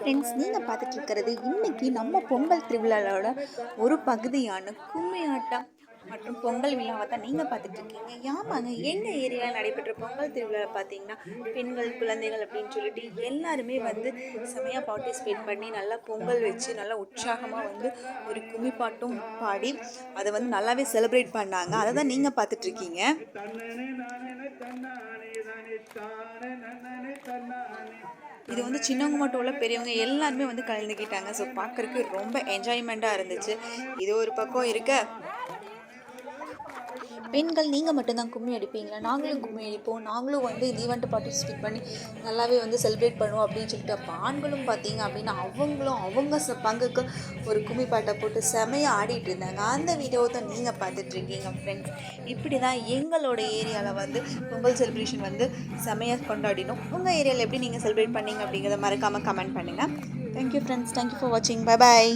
Friends, நீங்கள் பார்த்துட்டு இருக்கிறது இன்னைக்கு நம்ம பொங்கல் திருவிழாவோட ஒரு பகுதியான கும்மி ஆட்டம் மற்றும் பொங்கல் விழாவை தான் நீங்கள் பார்த்துட்டு இருக்கீங்க. ஆமாங்க, எங்கள் ஏரியாவில் நடைபெற்ற பொங்கல் திருவிழா பார்த்தீங்கன்னா பெண்கள் குழந்தைகள் அப்படின்னு சொல்லிட்டு எல்லாருமே வந்து செமையாக பார்ட்டிசிபேட் பண்ணி நல்லா பொங்கல் வச்சு நல்லா உற்சாகமாக வந்து ஒரு கும்மி பாட்டும் பாடி அதை வந்து நல்லாவே செலிப்ரேட் பண்ணாங்க. அதை தான் நீங்கள் பார்த்துட்டு இருக்கீங்க. இது வந்து சின்னவங்க மட்டும் இல்லை, பெரியவங்க எல்லாருமே வந்து கலந்துக்கிட்டாங்க. ஸோ பார்க்குறதுக்கு ரொம்ப என்ஜாய்மெண்ட்டாக இருந்துச்சு. இது ஒரு பக்கம் இருக்க, பெண்கள் நீங்கள் மட்டும்தான் கும்மி அடிப்பீங்களா, நாங்களும் கும்மி அடிப்போம், நாங்களும் வந்து இந்த ஈவெண்ட்டை பார்ட்டிசிபேட் பண்ணி நல்லாவே வந்து செலிப்ரேட் பண்ணுவோம் அப்படின்னு சொல்லிட்டு அப்போ ஆண்களும் பார்த்தீங்க அப்படின்னா அவங்களும் அவங்க பங்குக்கு ஒரு கும்மி பாட்டை போட்டு செமையாக ஆடிட்டு இருந்தாங்க. அந்த வீடியோவை தான் நீங்கள் பார்த்துட்ருக்கீங்க ஃப்ரெண்ட்ஸ். இப்படி தான் எங்களோட ஏரியாவில் வந்து பொங்கல் செலிப்ரேஷன் வந்து செமையாக கொண்டாடினோம். உங்கள் ஏரியாவில் எப்படி நீங்கள் செலிப்ரேட் பண்ணீங்க அப்படிங்கிறத மறக்காமல் கமெண்ட் பண்ணுங்கள். தேங்க்யூ ஃப்ரெண்ட்ஸ், தேங்க்யூ ஃபார் வாட்சிங். Bye bye.